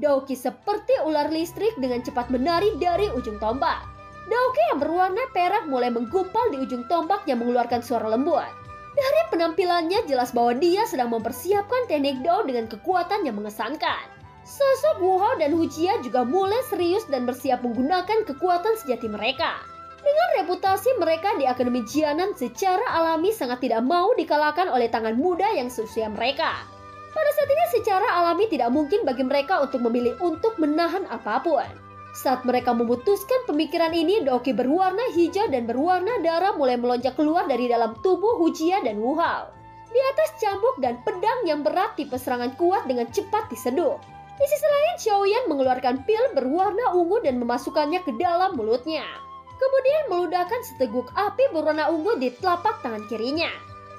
Daoki seperti ular listrik dengan cepat menari dari ujung tombak. Daoki yang berwarna perak mulai menggumpal di ujung tombak yang mengeluarkan suara lembut. Dari penampilannya jelas bahwa dia sedang mempersiapkan teknik Dao dengan kekuatan yang mengesankan. Sosok Wu Hao dan Hujia juga mulai serius dan bersiap menggunakan kekuatan sejati mereka. Dengan reputasi mereka di Akademi Jianan secara alami sangat tidak mau dikalahkan oleh tangan muda yang seusia mereka. Pada saat ini secara alami tidak mungkin bagi mereka untuk memilih untuk menahan apapun. Saat mereka memutuskan pemikiran ini, Daoki berwarna hijau dan berwarna darah mulai melonjak keluar dari dalam tubuh Hujia dan Wu Hao. Di atas cambuk dan pedang yang berat, tipe serangan kuat dengan cepat diseduh. Di sisi lain, Xiaoyan mengeluarkan pil berwarna ungu dan memasukkannya ke dalam mulutnya. Kemudian meludahkan seteguk api berwarna ungu di telapak tangan kirinya.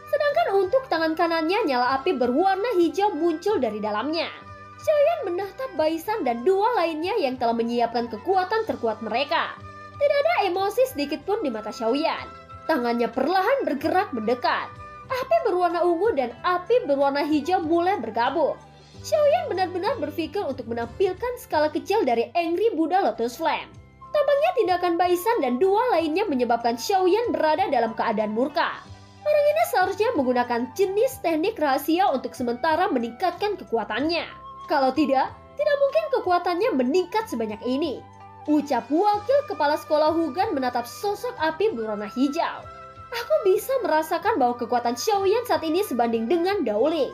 Sedangkan untuk tangan kanannya nyala api berwarna hijau muncul dari dalamnya. Xiaoyan menatap Baisan dan dua lainnya yang telah menyiapkan kekuatan terkuat mereka. Tidak ada emosi sedikit pun di mata Xiaoyan. Tangannya perlahan bergerak mendekat. Api berwarna ungu dan api berwarna hijau mulai bergabung. Xiaoyan benar-benar berpikir untuk menampilkan skala kecil dari Angry Buddha Lotus Flame. Tampaknya tindakan Baisan dan dua lainnya menyebabkan Xiaoyan berada dalam keadaan murka. Orang ini seharusnya menggunakan jenis teknik rahasia untuk sementara meningkatkan kekuatannya. Kalau tidak mungkin kekuatannya meningkat sebanyak ini. Ucap wakil kepala sekolah Hugan menatap sosok api berwarna hijau. Aku bisa merasakan bahwa kekuatan Xiaoyan saat ini sebanding dengan Daoling.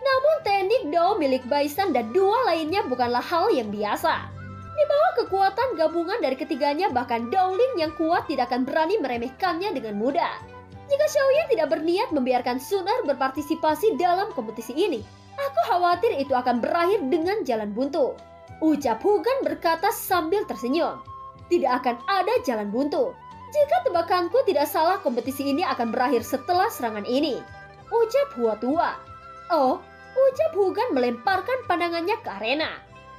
Namun teknik Dao milik Baisan dan dua lainnya bukanlah hal yang biasa. Di bawah kekuatan gabungan dari ketiganya, bahkan Daoling yang kuat tidak akan berani meremehkannya dengan mudah. Jika Xiaoyan tidak berniat membiarkan Sunar berpartisipasi dalam kompetisi ini, aku khawatir itu akan berakhir dengan jalan buntu. Ucap Hugan berkata sambil tersenyum. Tidak akan ada jalan buntu. Jika tebakanku tidak salah, kompetisi ini akan berakhir setelah serangan ini. Ucap Hua Tua. Oh, ucap Hugan melemparkan pandangannya ke arena.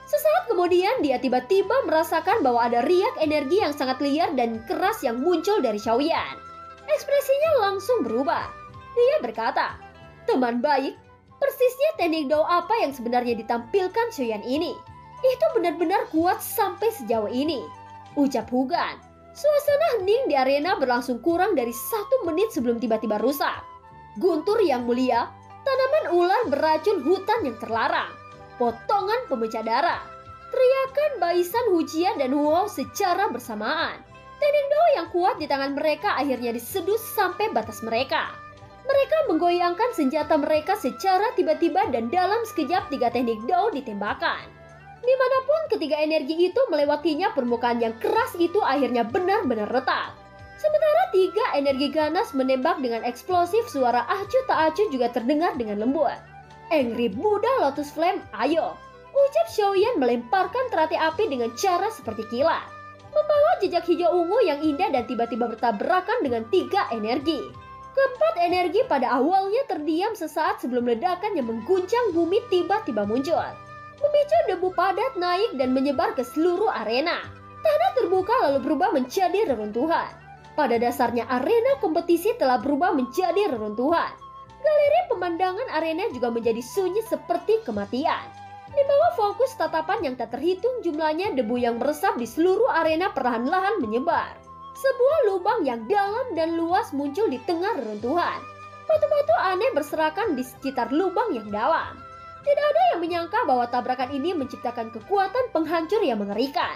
Sesaat kemudian dia tiba-tiba merasakan bahwa ada riak energi yang sangat liar dan keras yang muncul dari Xiaoyan. Ekspresinya langsung berubah. Dia berkata, "Teman baik, persisnya teknik Dao apa yang sebenarnya ditampilkan Xiaoyan ini? Itu benar-benar kuat sampai sejauh ini." Ucap Hugan. Suasana hening di arena berlangsung kurang dari 1 menit sebelum tiba-tiba rusak. Guntur yang mulia, tanaman ular beracun hutan yang terlarang. Potongan pemecah darah. Teriakan Baisan, Hujian, dan Huo secara bersamaan. Teknik Dao yang kuat di tangan mereka akhirnya disedus sampai batas mereka. Mereka menggoyangkan senjata mereka secara tiba-tiba dan dalam sekejap 3 teknik Dao ditembakkan. Dimanapun ketiga energi itu melewatinya, permukaan yang keras itu akhirnya benar-benar retak. Sementara 3 energi ganas menembak dengan eksplosif, suara acu tak acu juga terdengar dengan lembut. Angry Buddha Lotus Flame, ayo! Ucap Xiaoyan melemparkan teratai api dengan cara seperti kilat. Membawa jejak hijau ungu yang indah dan tiba-tiba bertabrakan dengan 3 energi. Keempat energi pada awalnya terdiam sesaat sebelum ledakan yang mengguncang bumi tiba-tiba muncul. Memicu debu padat naik dan menyebar ke seluruh arena. Tanah terbuka lalu berubah menjadi reruntuhan. Pada dasarnya arena kompetisi telah berubah menjadi reruntuhan. Galeri pemandangan arena juga menjadi sunyi seperti kematian. Di bawah fokus tatapan yang tak terhitung jumlahnya, debu yang meresap di seluruh arena perlahan-lahan menyebar. Sebuah lubang yang dalam dan luas muncul di tengah reruntuhan. Batu-batu aneh berserakan di sekitar lubang yang dalam. Tidak ada yang menyangka bahwa tabrakan ini menciptakan kekuatan penghancur yang mengerikan.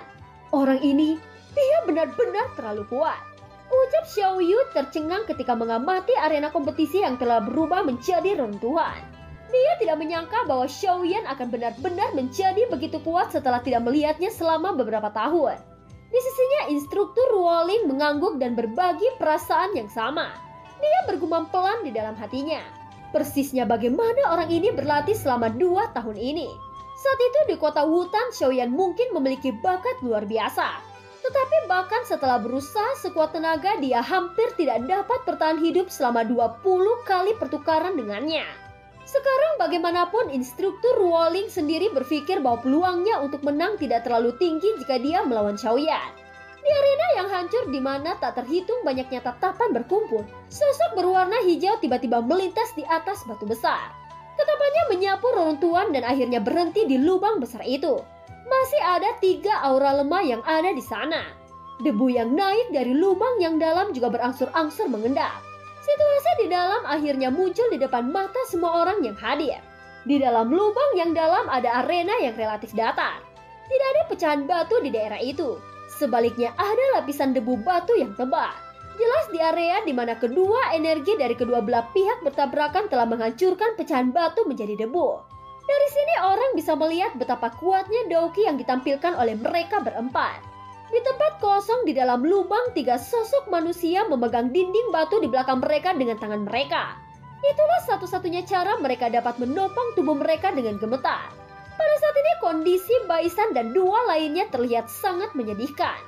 Orang ini, dia benar-benar terlalu kuat. Ucap Xiao Yu tercengang ketika mengamati arena kompetisi yang telah berubah menjadi reruntuhan. Dia tidak menyangka bahwa Xiaoyan akan benar-benar menjadi begitu kuat setelah tidak melihatnya selama beberapa tahun. Di sisinya instruktur Ruoling mengangguk dan berbagi perasaan yang sama. Dia bergumam pelan di dalam hatinya. Persisnya bagaimana orang ini berlatih selama 2 tahun ini. Saat itu di kota Wutan, Xiaoyan mungkin memiliki bakat luar biasa. Tetapi bahkan setelah berusaha sekuat tenaga, dia hampir tidak dapat bertahan hidup selama 20 kali pertukaran dengannya. Sekarang bagaimanapun instruktur Ruoling sendiri berpikir bahwa peluangnya untuk menang tidak terlalu tinggi jika dia melawan Xiaoyan. Di arena yang hancur di mana tak terhitung banyaknya tatapan berkumpul, sosok berwarna hijau tiba-tiba melintas di atas batu besar. Tatapannya menyapu reruntuhan dan akhirnya berhenti di lubang besar itu. Masih ada 3 aura lemah yang ada di sana. Debu yang naik dari lubang yang dalam juga berangsur-angsur mengendap. Situasi di dalam akhirnya muncul di depan mata semua orang yang hadir. Di dalam lubang yang dalam ada arena yang relatif datar. Tidak ada pecahan batu di daerah itu. Sebaliknya ada lapisan debu batu yang tebal. Jelas di area di mana kedua energi dari kedua belah pihak bertabrakan telah menghancurkan pecahan batu menjadi debu. Dari sini orang bisa melihat betapa kuatnya Daoki yang ditampilkan oleh mereka berempat. Di tempat kosong di dalam lubang, 3 sosok manusia memegang dinding batu di belakang mereka dengan tangan mereka. Itulah satu-satunya cara mereka dapat menopang tubuh mereka dengan gemetar. Pada saat ini kondisi Baisan dan 2 lainnya terlihat sangat menyedihkan.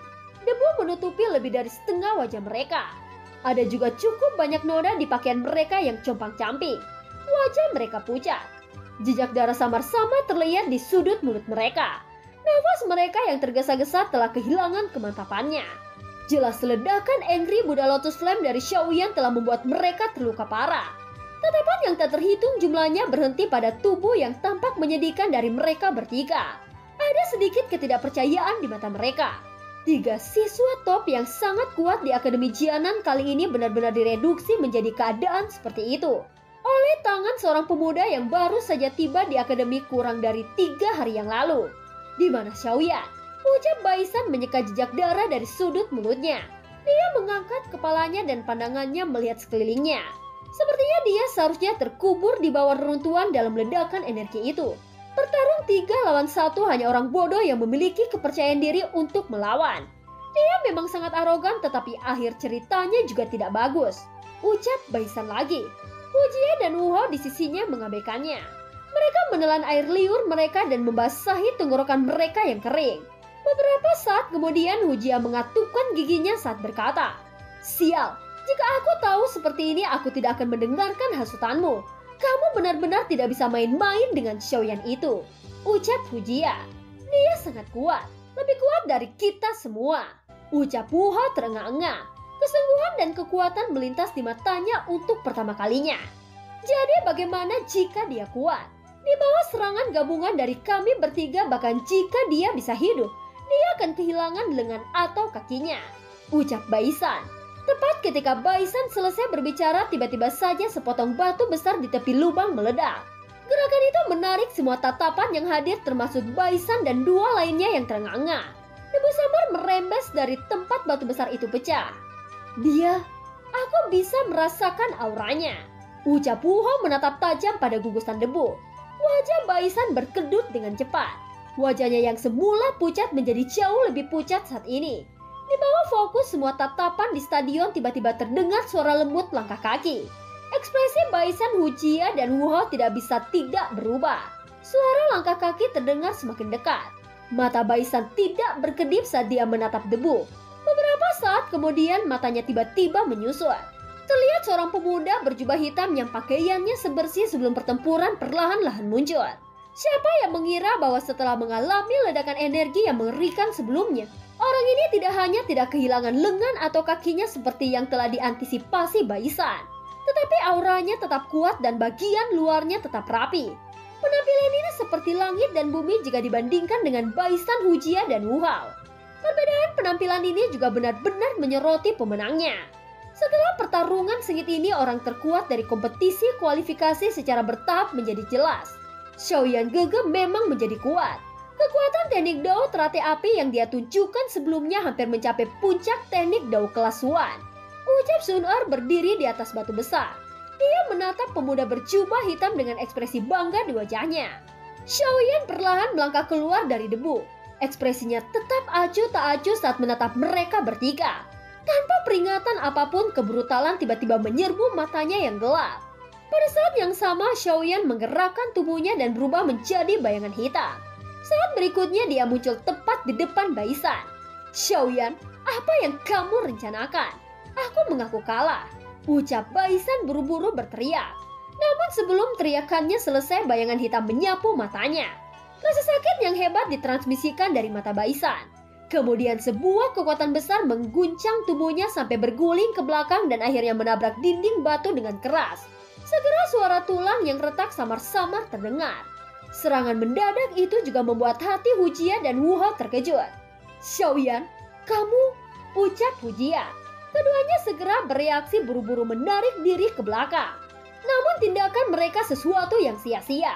Debu menutupi lebih dari setengah wajah mereka. Ada juga cukup banyak noda di pakaian mereka yang compang-camping. Wajah mereka pucat. Jejak darah samar-samar terlihat di sudut mulut mereka. Nafas mereka yang tergesa-gesa telah kehilangan kemantapannya. Jelas ledakan Angry Buddha Lotus Flame dari Xiaoyan telah membuat mereka terluka parah. Tatapan yang tak terhitung jumlahnya berhenti pada tubuh yang tampak menyedihkan dari mereka bertiga. Ada sedikit ketidakpercayaan di mata mereka. 3 siswa top yang sangat kuat di Akademi Jianan kali ini benar-benar direduksi menjadi keadaan seperti itu oleh tangan seorang pemuda yang baru saja tiba di Akademi kurang dari 3 hari yang lalu. Di mana Xiaoyan? Ucap Baisan menyeka jejak darah dari sudut mulutnya. Dia mengangkat kepalanya dan pandangannya melihat sekelilingnya. Sepertinya dia seharusnya terkubur di bawah reruntuhan dalam ledakan energi itu. Bertarung 3 lawan 1 hanya orang bodoh yang memiliki kepercayaan diri untuk melawan. Dia memang sangat arogan, tetapi akhir ceritanya juga tidak bagus. Ucap Baisan lagi. Hujie dan Wuhao di sisinya mengabaikannya. Mereka menelan air liur mereka dan membasahi tenggorokan mereka yang kering. Beberapa saat kemudian Hujie mengatupkan giginya saat berkata, "Sial, jika aku tahu seperti ini aku tidak akan mendengarkan hasutanmu. Kamu benar-benar tidak bisa main-main dengan Xiaoyan itu." Ucap Hujie. "Dia sangat kuat, lebih kuat dari kita semua." Ucap Wuhao terengah-engah. Kesungguhan dan kekuatan melintas di matanya untuk pertama kalinya. Jadi bagaimana jika dia kuat? Di bawah serangan gabungan dari kami bertiga, bahkan jika dia bisa hidup, dia akan kehilangan lengan atau kakinya. Ucap Baisan. Tepat ketika Baisan selesai berbicara, tiba-tiba saja sepotong batu besar di tepi lubang meledak. Gerakan itu menarik semua tatapan yang hadir termasuk Baisan dan 2 lainnya yang terengah-engah. Debu samar merembes dari tempat batu besar itu pecah. Aku bisa merasakan auranya. Ucap Wuhao menatap tajam pada gugusan debu. Wajah Baisan berkedut dengan cepat. Wajahnya yang semula pucat menjadi jauh lebih pucat saat ini. Di bawah fokus semua tatapan di stadion tiba-tiba terdengar suara lembut langkah kaki. Ekspresi Baisan, Hujie, dan Wuhao tidak bisa tidak berubah. Suara langkah kaki terdengar semakin dekat. Mata Baisan tidak berkedip saat dia menatap debu. Beberapa saat kemudian matanya tiba-tiba menyusut. Terlihat seorang pemuda berjubah hitam yang pakaiannya sebersih sebelum pertempuran perlahan-lahan muncul. Siapa yang mengira bahwa setelah mengalami ledakan energi yang mengerikan sebelumnya, orang ini tidak hanya tidak kehilangan lengan atau kakinya seperti yang telah diantisipasi Baisan, tetapi auranya tetap kuat dan bagian luarnya tetap rapi. Penampilan ini seperti langit dan bumi jika dibandingkan dengan Baisan, Hujie, dan Wuhao. Perbedaan penampilan ini juga benar-benar menyoroti pemenangnya. Setelah pertarungan sengit ini, orang terkuat dari kompetisi kualifikasi secara bertahap menjadi jelas. Xiaoyan Gege memang menjadi kuat. Kekuatan teknik Dao teratai api yang dia tunjukkan sebelumnya hampir mencapai puncak teknik Dao kelas Wan. Ucap Sun Er berdiri di atas batu besar. Dia menatap pemuda berjubah hitam dengan ekspresi bangga di wajahnya. Xiaoyan perlahan melangkah keluar dari debu. Ekspresinya tetap acuh tak acuh saat menatap mereka bertiga. Tanpa peringatan apapun, kebrutalan tiba-tiba menyerbu matanya yang gelap. Pada saat yang sama, Xiaoyan menggerakkan tubuhnya dan berubah menjadi bayangan hitam. Saat berikutnya dia muncul tepat di depan Baisan. "Xiaoyan, apa yang kamu rencanakan? Aku mengaku kalah." Ucap Baisan buru-buru berteriak. Namun sebelum teriakannya selesai, bayangan hitam menyapu matanya. Rasa sakit yang hebat ditransmisikan dari mata Baisan. Kemudian sebuah kekuatan besar mengguncang tubuhnya sampai berguling ke belakang dan akhirnya menabrak dinding batu dengan keras. Segera suara tulang yang retak samar-samar terdengar. Serangan mendadak itu juga membuat hati Hujie dan Wuhao terkejut. "Xiaoyan, kamu?" ucap Hujie. Keduanya segera bereaksi buru-buru menarik diri ke belakang. Namun tindakan mereka sesuatu yang sia-sia.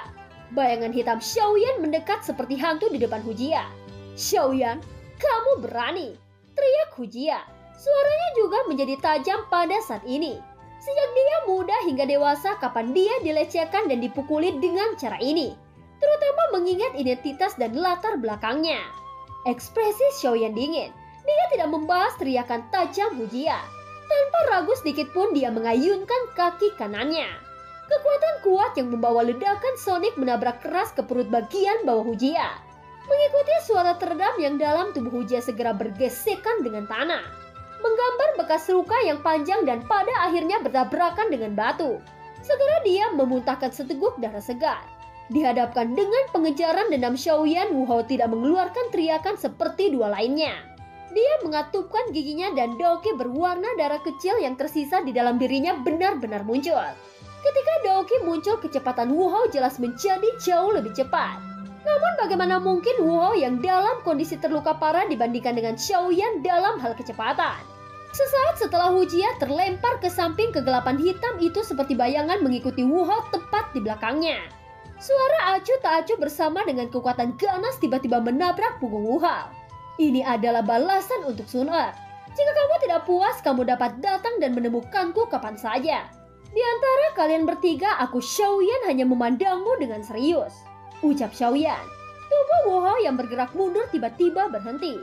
Bayangan hitam Xiaoyan mendekat seperti hantu di depan Hujie. "Xiaoyan, kamu berani!" teriak Hujie. Suaranya juga menjadi tajam pada saat ini. Sejak dia muda hingga dewasa, kapan dia dilecehkan dan dipukuli dengan cara ini? Terutama mengingat identitas dan latar belakangnya. Ekspresi Xiaoyan dingin. Dia tidak membahas teriakan tajam Hujie. Tanpa ragu sedikit pun dia mengayunkan kaki kanannya. Kekuatan kuat yang membawa ledakan sonik menabrak keras ke perut bagian bawah Hujie. Mengikuti suara teredam yang dalam, tubuh Hujia segera bergesekan dengan tanah, menggambar bekas luka yang panjang dan pada akhirnya bertabrakan dengan batu. Segera dia memuntahkan seteguk darah segar. Dihadapkan dengan pengejaran dendam Xiaoyan, Wu Hao tidak mengeluarkan teriakan seperti dua lainnya. Dia mengatupkan giginya dan daoki berwarna darah kecil yang tersisa di dalam dirinya benar-benar muncul. Ketika daoki muncul, kecepatan Wu Hao jelas menjadi jauh lebih cepat. Namun bagaimana mungkin Wu Hao yang dalam kondisi terluka parah dibandingkan dengan Xiaoyan dalam hal kecepatan? Sesaat setelah Hujia terlempar ke samping, kegelapan hitam itu seperti bayangan mengikuti Wu Hao tepat di belakangnya. Suara acuh tak acuh bersama dengan kekuatan ganas tiba-tiba menabrak punggung Wu Hao. Ini adalah balasan untuk Sun Er. Jika kamu tidak puas, kamu dapat datang dan menemukanku kapan saja. Di antara kalian bertiga, aku Xiaoyan hanya memandangmu dengan serius, ucap Xiaoyan. Tubuh Wu Hao yang bergerak mundur tiba-tiba berhenti.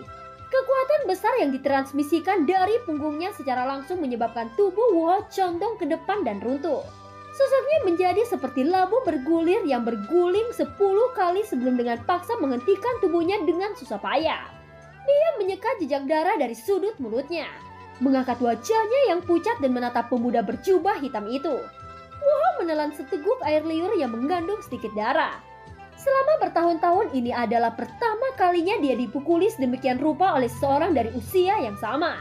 Kekuatan besar yang ditransmisikan dari punggungnya secara langsung menyebabkan tubuh Wu Hao condong ke depan dan runtuh. Sosoknya menjadi seperti labu bergulir yang berguling 10 kali sebelum dengan paksa menghentikan tubuhnya dengan susah payah. Dia menyekat jejak darah dari sudut mulutnya, mengangkat wajahnya yang pucat dan menatap pemuda berjubah hitam itu. Wu Hao menelan seteguk air liur yang mengandung sedikit darah. Selama bertahun-tahun ini adalah pertama kalinya dia dipukuli sedemikian rupa oleh seorang dari usia yang sama.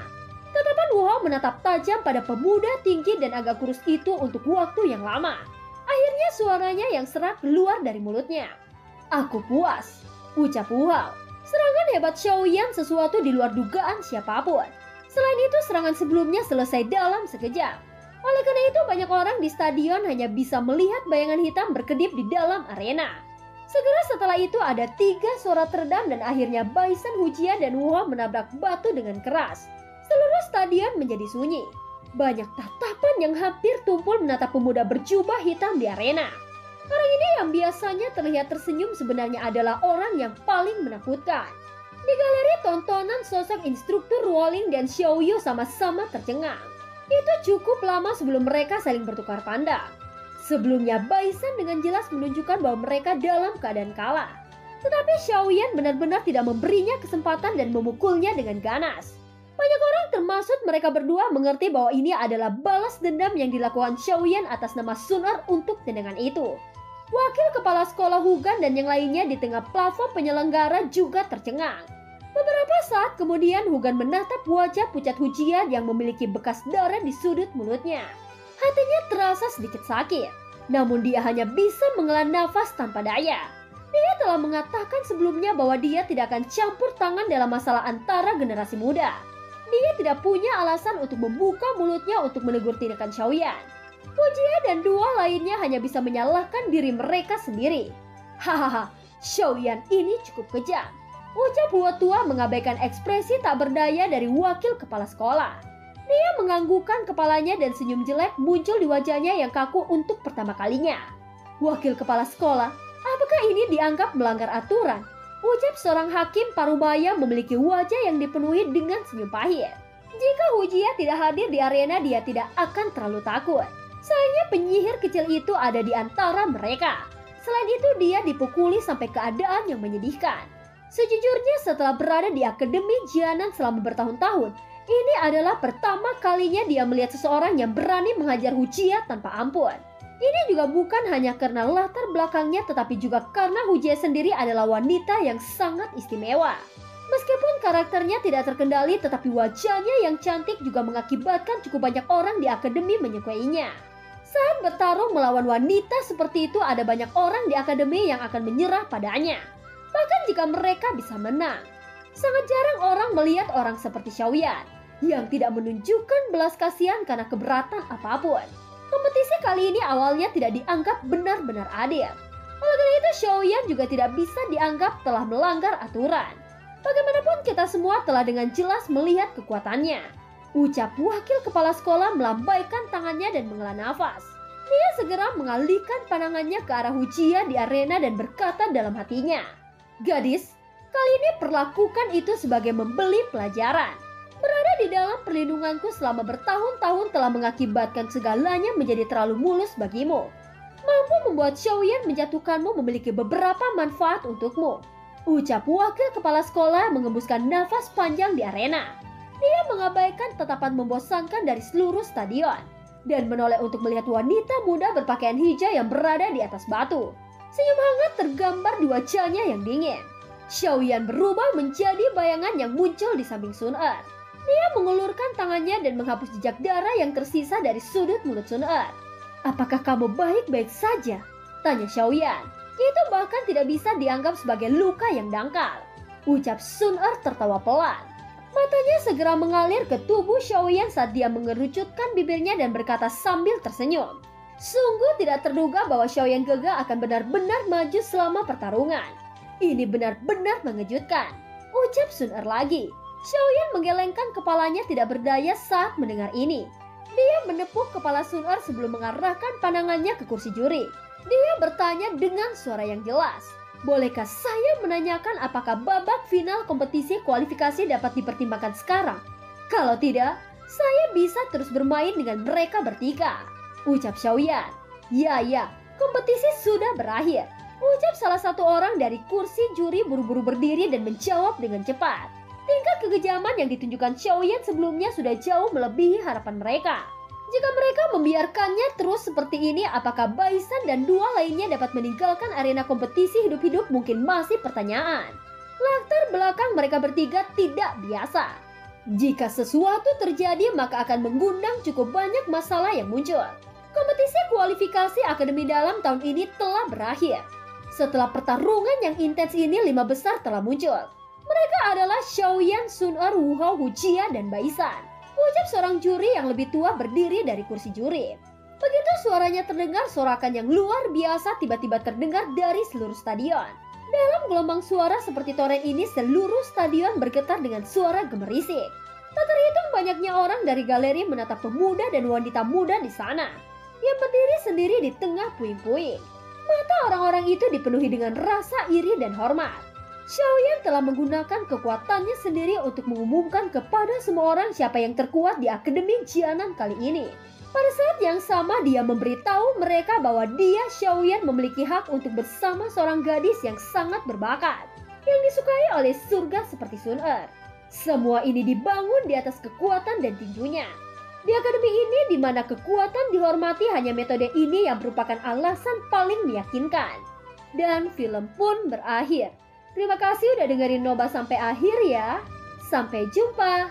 Tatapan Wu Hao menatap tajam pada pemuda tinggi dan agak kurus itu untuk waktu yang lama. Akhirnya suaranya yang serak keluar dari mulutnya. Aku puas, ucap Wu Hao. Serangan hebat Xiaoyan sesuatu di luar dugaan siapapun. Selain itu, serangan sebelumnya selesai dalam sekejap. Oleh karena itu, banyak orang di stadion hanya bisa melihat bayangan hitam berkedip di dalam arena. Segera setelah itu ada 3 suara teredam dan akhirnya Baisan, Hujia, dan Wu Hao menabrak batu dengan keras. Seluruh stadion menjadi sunyi. Banyak tatapan yang hampir tumpul menatap pemuda berjubah hitam di arena. Orang ini yang biasanya terlihat tersenyum sebenarnya adalah orang yang paling menakutkan. Di galeri tontonan, sosok instruktur Ruoling dan Xiaoyu sama-sama tercengang. Itu cukup lama sebelum mereka saling bertukar pandang. Sebelumnya Baisan dengan jelas menunjukkan bahwa mereka dalam keadaan kalah. Tetapi Xiaoyan benar-benar tidak memberinya kesempatan dan memukulnya dengan ganas. Banyak orang termasuk mereka berdua mengerti bahwa ini adalah balas dendam yang dilakukan Xiaoyan atas nama Sun Er untuk tendangan itu. Wakil kepala sekolah Hugan dan yang lainnya di tengah platform penyelenggara juga tercengang. Beberapa saat kemudian Hugan menatap wajah pucat Hujia yang memiliki bekas darah di sudut mulutnya. Hatinya terasa sedikit sakit, namun dia hanya bisa menghela nafas tanpa daya. Dia telah mengatakan sebelumnya bahwa dia tidak akan campur tangan dalam masalah antara generasi muda. Dia tidak punya alasan untuk membuka mulutnya untuk menegur tindakan Xiaoyan. Hujia dan 2 lainnya hanya bisa menyalahkan diri mereka sendiri. Hahaha, Xiaoyan ini cukup kejam, ucap Hua tua mengabaikan ekspresi tak berdaya dari wakil kepala sekolah. Dia menganggukkan kepalanya dan senyum jelek muncul di wajahnya yang kaku untuk pertama kalinya. Wakil kepala sekolah, apakah ini dianggap melanggar aturan? Ucap seorang hakim parubaya memiliki wajah yang dipenuhi dengan senyum pahit. Jika Hujia tidak hadir di arena, dia tidak akan terlalu takut. Sayangnya penyihir kecil itu ada di antara mereka. Selain itu, dia dipukuli sampai keadaan yang menyedihkan. Sejujurnya setelah berada di Akademi Jianan selama bertahun-tahun, ini adalah pertama kalinya dia melihat seseorang yang berani menghajar Hujia tanpa ampun. Ini juga bukan hanya karena latar belakangnya, tetapi juga karena Hujia sendiri adalah wanita yang sangat istimewa. Meskipun karakternya tidak terkendali, tetapi wajahnya yang cantik juga mengakibatkan cukup banyak orang di akademi menyukainya. Saat bertarung melawan wanita seperti itu, ada banyak orang di akademi yang akan menyerah padanya. Bahkan jika mereka bisa menang. Sangat jarang orang melihat orang seperti Xiaoyan yang tidak menunjukkan belas kasihan karena keberatan apapun. Kompetisi kali ini awalnya tidak dianggap benar-benar adil. Oleh karena itu, Xiaoyan juga tidak bisa dianggap telah melanggar aturan. Bagaimanapun kita semua telah dengan jelas melihat kekuatannya, ucap wakil kepala sekolah melambaikan tangannya dan menghela nafas. Dia segera mengalihkan pandangannya ke arah Hujia di arena dan berkata dalam hatinya, "Gadis, kali ini perlakukan itu sebagai membeli pelajaran. Berada di dalam perlindunganku selama bertahun-tahun telah mengakibatkan segalanya menjadi terlalu mulus bagimu. Mampu membuat Xiaoyan menjatuhkanmu memiliki beberapa manfaat untukmu. Ucap wakil kepala sekolah mengembuskan nafas panjang di arena. Dia mengabaikan tatapan membosankan dari seluruh stadion dan menoleh untuk melihat wanita muda berpakaian hijau yang berada di atas batu. Senyum hangat tergambar di wajahnya yang dingin. Xiaoyan berubah menjadi bayangan yang muncul di samping Sun Er. Dia mengulurkan tangannya dan menghapus jejak darah yang tersisa dari sudut mulut Sun Er. "Apakah kamu baik-baik saja?" tanya Xiaoyan. Itu bahkan tidak bisa dianggap sebagai luka yang dangkal. Ucap Sun Er tertawa pelan. Matanya segera mengalir ke tubuh Xiaoyan saat dia mengerucutkan bibirnya dan berkata sambil tersenyum. Sungguh tidak terduga bahwa Xiaoyan Gege akan benar-benar maju selama pertarungan. Ini benar-benar mengejutkan. Ucap Sun Er lagi. Xiaoyan menggelengkan kepalanya tidak berdaya saat mendengar ini. Dia menepuk kepala Sun Er sebelum mengarahkan pandangannya ke kursi juri. Dia bertanya dengan suara yang jelas, "Bolehkah saya menanyakan apakah babak final kompetisi kualifikasi dapat dipertimbangkan sekarang? Kalau tidak, saya bisa terus bermain dengan mereka bertiga." Ucap Xiaoyan. Ya, kompetisi sudah berakhir." Ucap salah satu orang dari kursi juri buru-buru berdiri dan menjawab dengan cepat. Tingkat kekejaman yang ditunjukkan Xiaoyan sebelumnya sudah jauh melebihi harapan mereka. Jika mereka membiarkannya terus seperti ini, apakah Baisan dan dua lainnya dapat meninggalkan arena kompetisi hidup-hidup mungkin masih pertanyaan. Latar belakang mereka bertiga tidak biasa. Jika sesuatu terjadi maka akan mengundang cukup banyak masalah yang muncul. Kompetisi kualifikasi Akademi Dalam tahun ini telah berakhir. Setelah pertarungan yang intens ini, 5 besar telah muncul. Mereka adalah Xiaoyan, Sun Er, Wu Hao, Hu Jia, dan Baisan. Ucap seorang juri yang lebih tua berdiri dari kursi juri. Begitu suaranya terdengar, sorakan yang luar biasa tiba-tiba terdengar dari seluruh stadion. Dalam gelombang suara seperti toren ini, seluruh stadion bergetar dengan suara gemerisik. Tak terhitung banyaknya orang dari galeri menatap pemuda dan wanita muda di sana yang berdiri sendiri di tengah puing-puing. Mata orang-orang itu dipenuhi dengan rasa iri dan hormat. Xiaoyan telah menggunakan kekuatannya sendiri untuk mengumumkan kepada semua orang siapa yang terkuat di Akademi Jianan kali ini. Pada saat yang sama dia memberitahu mereka bahwa dia, Xiaoyan, memiliki hak untuk bersama seorang gadis yang sangat berbakat, yang disukai oleh surga seperti Sun Er. Semua ini dibangun di atas kekuatan dan tinjunya. Di akademi ini di mana kekuatan dihormati, hanya metode ini yang merupakan alasan paling meyakinkan. Dan film pun berakhir. Terima kasih udah dengerin Nobah sampai akhir ya. Sampai jumpa.